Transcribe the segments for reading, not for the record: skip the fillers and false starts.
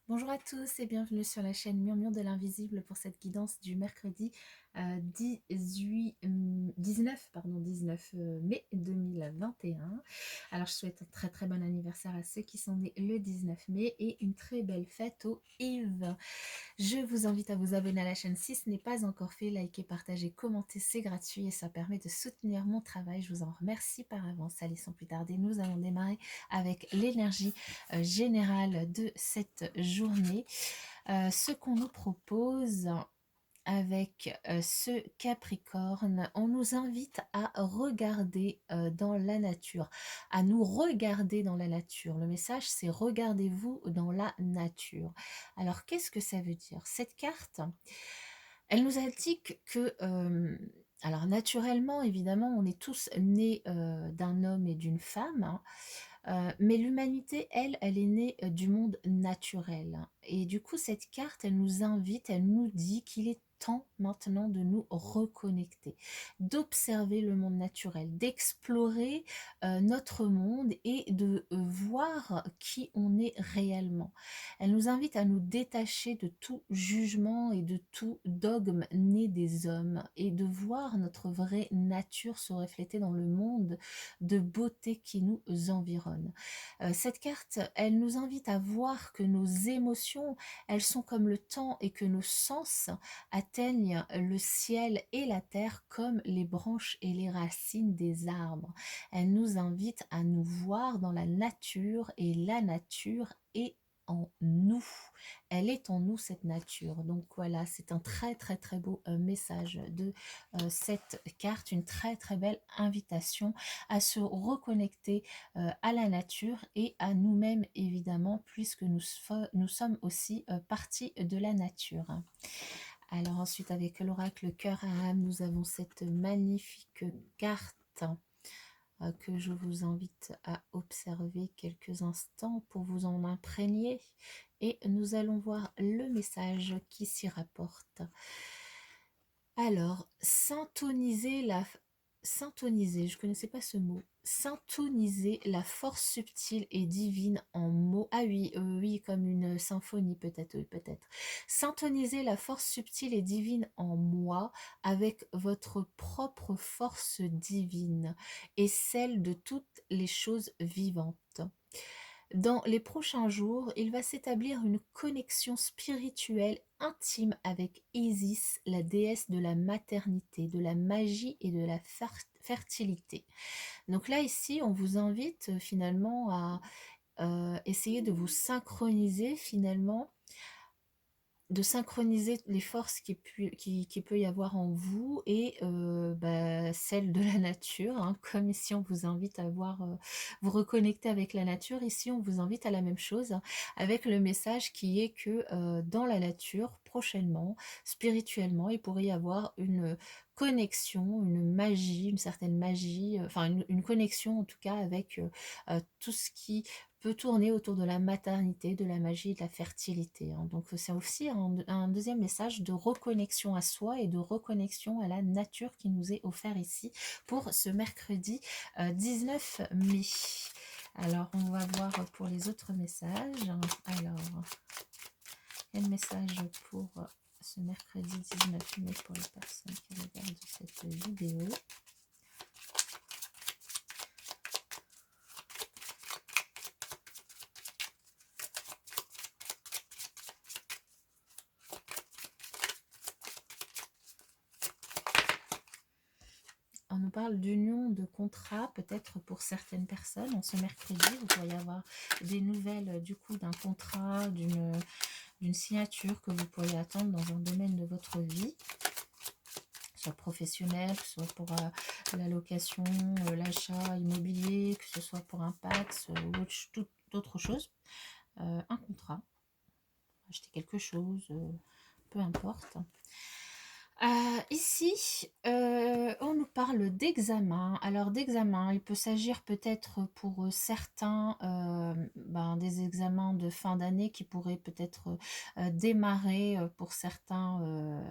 Bonjour à tous et bienvenue sur la chaîne Murmure de l'Invisible pour cette guidance du mercredi 19 mai 2021. Alors je souhaite un très très bon anniversaire à ceux qui sont nés le 19 mai et une très belle fête aux Yves. Je vous invite à vous abonner à la chaîne si ce n'est pas encore fait, liker, partager, commenter, c'est gratuit et ça permet de soutenir mon travail. Je vous en remercie par avance. Allez, sans plus tarder, nous allons démarrer avec l'énergie générale de cette journée. Ce qu'on nous propose avec ce Capricorne, on nous invite à regarder dans la nature, à nous regarder dans la nature. Le message, c'est regardez-vous dans la nature. Alors, qu'est-ce que ça veut dire? Cette carte, elle nous indique que, alors naturellement, évidemment, on est tous nés d'un homme et d'une femme, hein, mais l'humanité, elle est née du monde naturel, hein. Et du coup, cette carte, elle nous invite, elle nous dit qu'il est temps maintenant de nous reconnecter, d'observer le monde naturel, d'explorer notre monde et de voir qui on est réellement. Elle nous invite à nous détacher de tout jugement et de tout dogme né des hommes et de voir notre vraie nature se refléter dans le monde de beauté qui nous environne. Cette carte, elle nous invite à voir que nos émotions, elles sont comme le temps et que nos sens atteignent le ciel et la terre comme les branches et les racines des arbres. Elle nous invite à nous voir dans la nature et la nature est en nous. Elle est en nous, cette nature. Donc voilà, c'est un très très très beau message de cette carte, une très très belle invitation à se reconnecter à la nature et à nous-mêmes évidemment, puisque nous sommes aussi partie de la nature. Alors ensuite, avec l'oracle cœur à âme, nous avons cette magnifique carte que je vous invite à observer quelques instants pour vous en imprégner et nous allons voir le message qui s'y rapporte. Alors, syntoniser, je ne connaissais pas ce mot. Syntoniser la force subtile et divine en mots. Ah oui, oui, comme une symphonie peut-être, oui, peut-être. Syntoniser la force subtile et divine en moi avec votre propre force divine et celle de toutes les choses vivantes. Dans les prochains jours, il va s'établir une connexion spirituelle intime avec Isis, la déesse de la maternité, de la magie et de la fertilité. Donc là, ici, on vous invite finalement à essayer de vous synchroniser finalement, de synchroniser les forces qui peut y avoir en vous et celles de la nature, hein. Comme ici on vous invite à vous reconnecter avec la nature, ici on vous invite à la même chose, hein, avec le message qui est que dans la nature, prochainement, spirituellement, il pourrait y avoir une connexion, une magie, une certaine magie, enfin une connexion en tout cas avec tout ce qui peut tourner autour de la maternité, de la magie, de la fertilité, hein. Donc c'est aussi un deuxième message de reconnexion à soi et de reconnexion à la nature qui nous est offert ici pour ce mercredi 19 mai. Alors on va voir pour les autres messages. Alors, quel message pour ce mercredi 19 mai pour les personnes qui regardent cette vidéo? On nous parle d'union de contrat, peut-être pour certaines personnes. En ce mercredi, vous pourriez avoir des nouvelles du coup d'un contrat, d'une signature que vous pourriez attendre dans un domaine de votre vie, soit professionnel, que ce soit pour la location, l'achat immobilier, que ce soit pour un Pax ou toute autre chose. Un contrat, acheter quelque chose, peu importe. Ici, on nous parle d'examen. Alors d'examen, il peut s'agir peut-être pour certains ben, des examens de fin d'année qui pourraient peut-être démarrer pour certains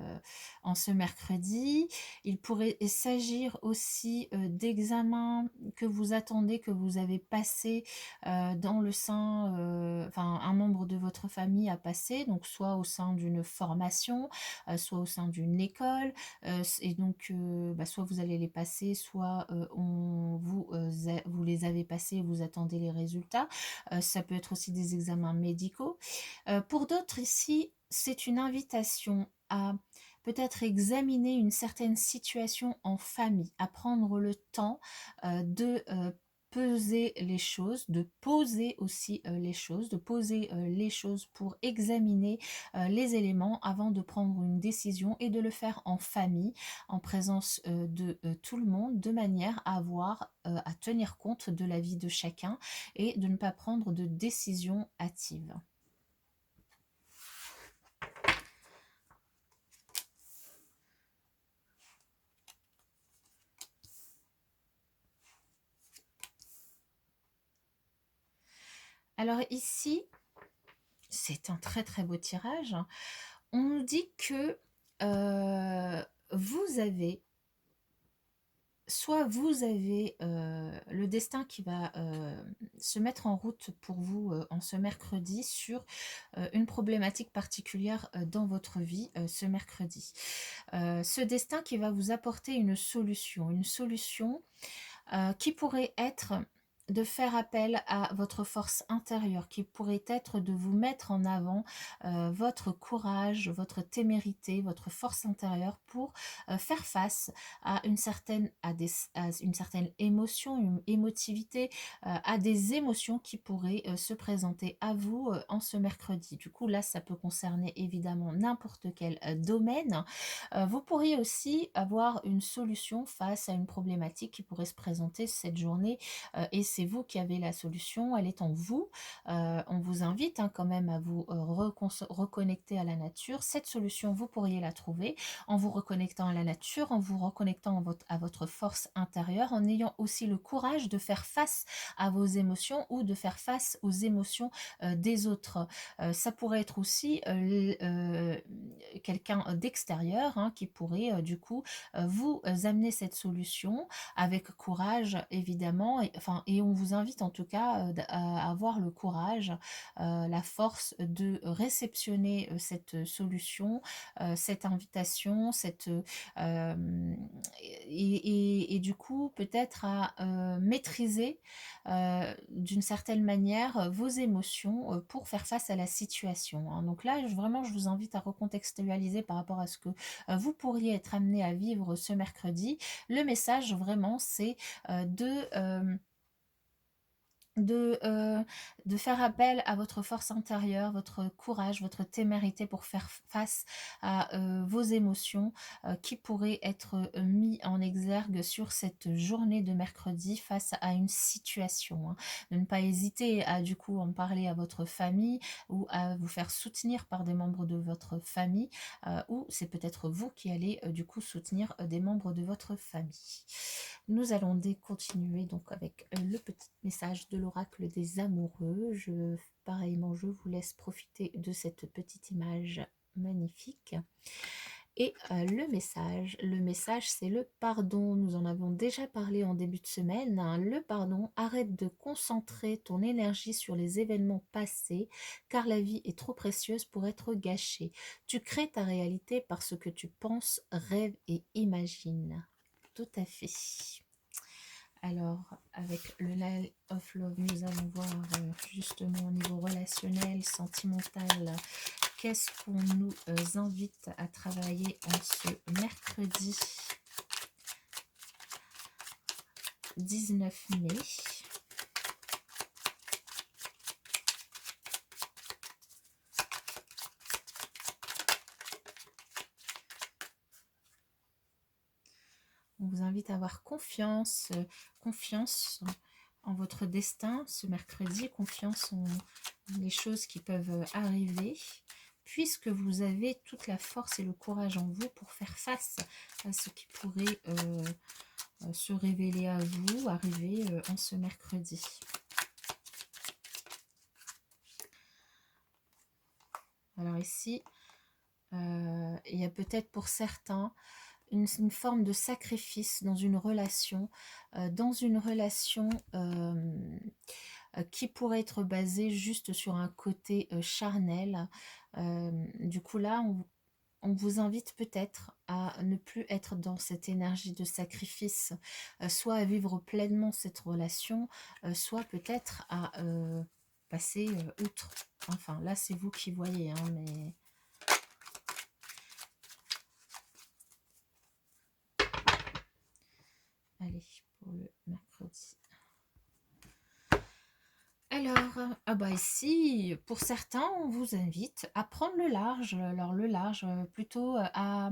en ce mercredi. Il pourrait s'agir aussi d'examens que vous attendez, que vous avez passé dans le sein, enfin un membre de votre famille a passé, donc soit au sein d'une formation, soit au sein d'une école, et donc bah, soit vous allez les passer, soit vous les avez passés et vous attendez les résultats. Ça peut être aussi des examens médicaux. Pour d'autres ici, c'est une invitation à peut-être examiner une certaine situation en famille, à prendre le temps de peser les choses, de poser aussi les choses, de poser les choses pour examiner les éléments avant de prendre une décision et de le faire en famille, en présence de tout le monde, de manière à avoir, à tenir compte de la vie de chacun et de ne pas prendre de décision hâtive. Alors ici, c'est un très très beau tirage. On nous dit que vous avez soit vous avez le destin qui va se mettre en route pour vous en ce mercredi sur une problématique particulière dans votre vie ce mercredi. Ce destin qui va vous apporter une solution qui pourrait être de faire appel à votre force intérieure, qui pourrait être de vous mettre en avant votre courage, votre témérité, votre force intérieure pour faire face à une certaine émotion, une émotivité, à des émotions qui pourraient se présenter à vous en ce mercredi. Du coup, là, ça peut concerner évidemment n'importe quel domaine. Vous pourriez aussi avoir une solution face à une problématique qui pourrait se présenter cette journée et c'est vous qui avez la solution, elle est en vous. On vous invite quand même à vous reconnecter à la nature. Cette solution, vous pourriez la trouver en vous reconnectant à la nature, en vous reconnectant à votre force intérieure, en ayant aussi le courage de faire face à vos émotions ou de faire face aux émotions des autres. Ça pourrait être aussi quelqu'un d'extérieur qui pourrait du coup vous amener cette solution avec courage évidemment et on vous invite en tout cas à avoir le courage, la force de réceptionner cette solution, cette invitation, et du coup peut-être à maîtriser d'une certaine manière vos émotions pour faire face à la situation. Donc là, vraiment, je vous invite à recontextualiser par rapport à ce que vous pourriez être amené à vivre ce mercredi. Le message, vraiment, c'est de, euh, de faire appel à votre force intérieure, votre courage, votre témérité pour faire face à vos émotions qui pourraient être mis en exergue sur cette journée de mercredi face à une situation. De ne pas hésiter à du coup en parler à votre famille ou à vous faire soutenir par des membres de votre famille ou c'est peut-être vous qui allez du coup soutenir des membres de votre famille. Nous allons continuer donc avec le petit message de l'oracle des amoureux. Pareillement, je vous laisse profiter de cette petite image magnifique. Et le message c'est le pardon. Nous en avons déjà parlé en début de semaine. Le pardon, arrête de concentrer ton énergie sur les événements passés, car la vie est trop précieuse pour être gâchée. Tu crées ta réalité par ce que tu penses, rêves et imagines. Tout à fait. Alors, avec le Nine of Love, nous allons voir justement au niveau relationnel, sentimental, qu'est-ce qu'on nous invite à travailler en ce mercredi 19 mai. On vous invite à avoir confiance en votre destin ce mercredi, confiance en les choses qui peuvent arriver, puisque vous avez toute la force et le courage en vous pour faire face à ce qui pourrait se révéler à vous, arriver en ce mercredi. Alors ici, il y a peut-être pour certains une forme de sacrifice dans une relation, qui pourrait être basée juste sur un côté charnel. Du coup là, on vous invite peut-être à ne plus être dans cette énergie de sacrifice, soit à vivre pleinement cette relation, soit peut-être à passer outre. Enfin, là, c'est vous qui voyez, hein, mais... Allez, pour le mercredi. Alors, ah bah ici, pour certains, on vous invite à prendre le large. Alors le large, plutôt à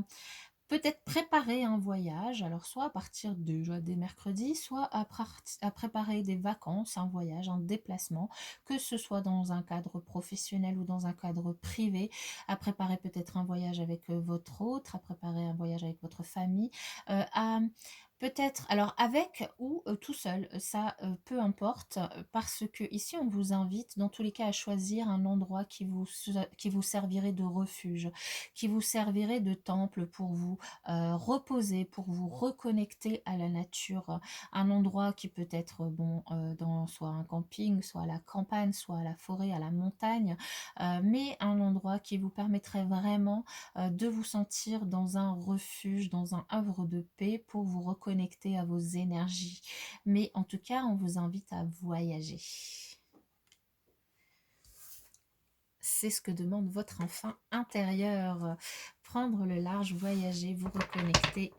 peut-être préparer un voyage, alors soit à partir déjà des mercredis, soit à préparer des vacances, un voyage, un déplacement, que ce soit dans un cadre professionnel ou dans un cadre privé, à préparer peut-être un voyage avec votre autre, à préparer un voyage avec votre famille, à peut-être, alors avec ou tout seul, ça peu importe, parce que ici on vous invite dans tous les cas à choisir un endroit qui vous servirait de refuge, qui vous servirait de temple pour vous reposer, pour vous reconnecter à la nature. Un endroit qui peut être bon dans soit un camping, soit à la campagne, soit à la forêt, à la montagne, mais un endroit qui vous permettrait vraiment de vous sentir dans un refuge, dans un havre de paix pour vous reconnecter à vos énergies. Mais en tout cas, on vous invite à voyager. C'est ce que demande votre enfant intérieur. Prendre le large, voyager, vous reconnecter,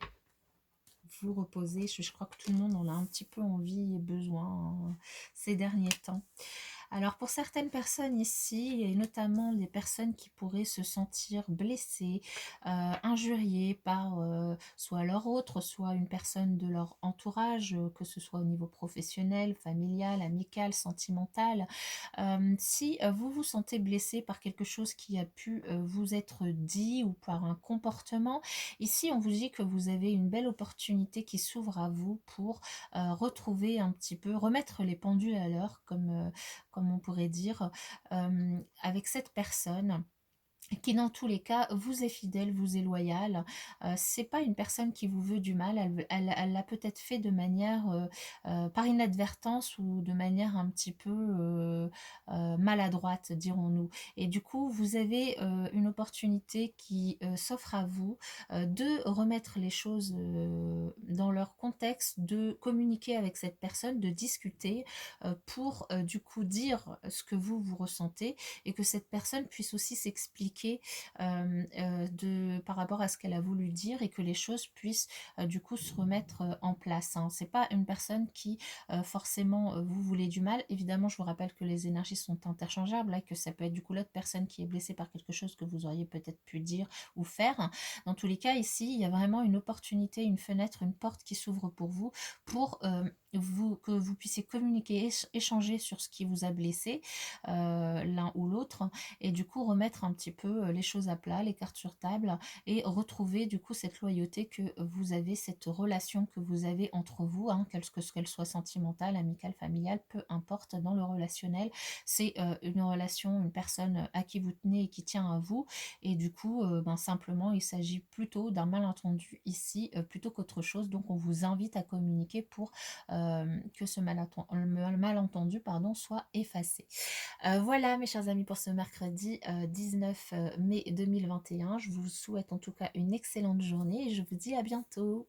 vous reposer. Je crois que tout le monde en a un petit peu envie et besoin ces derniers temps. Alors pour certaines personnes ici, et notamment les personnes qui pourraient se sentir blessées, injuriées par soit leur autre, soit une personne de leur entourage, que ce soit au niveau professionnel, familial, amical, sentimental, si vous vous sentez blessé par quelque chose qui a pu vous être dit ou par un comportement, ici on vous dit que vous avez une belle opportunité qui s'ouvre à vous pour retrouver un petit peu, remettre les pendules à l'heure, comme on pourrait dire, avec cette personne qui dans tous les cas vous est fidèle, vous est loyal. C'est pas une personne qui vous veut du mal, elle l'a peut-être fait de manière par inadvertance ou de manière un petit peu maladroite, dirons-nous. Et du coup, vous avez une opportunité qui s'offre à vous de remettre les choses dans leur contexte, de communiquer avec cette personne, de discuter pour du coup dire ce que vous ressentez et que cette personne puisse aussi s'expliquer par rapport à ce qu'elle a voulu dire et que les choses puissent du coup se remettre en place, hein. C'est pas une personne qui forcément vous voulez du mal. Évidemment, je vous rappelle que les énergies sont interchangeables, hein, que ça peut être du coup l'autre personne qui est blessée par quelque chose que vous auriez peut-être pu dire ou faire. Dans tous les cas, ici, il y a vraiment une opportunité, une fenêtre, une porte qui s'ouvre pour vous, pour que vous puissiez communiquer, échanger sur ce qui vous a blessé, l'un ou l'autre, et du coup remettre un petit peu les choses à plat, les cartes sur table, et retrouver du coup cette loyauté que vous avez, cette relation que vous avez entre vous, hein, qu'elle soit sentimentale, amicale, familiale, peu importe, dans le relationnel, c'est une relation, une personne à qui vous tenez et qui tient à vous, et du coup simplement il s'agit plutôt d'un malentendu ici plutôt qu'autre chose, donc on vous invite à communiquer pour que ce malentendu pardon, soit effacé. Voilà mes chers amis pour ce mercredi 19 mai 2021. Je vous souhaite en tout cas une excellente journée et je vous dis à bientôt.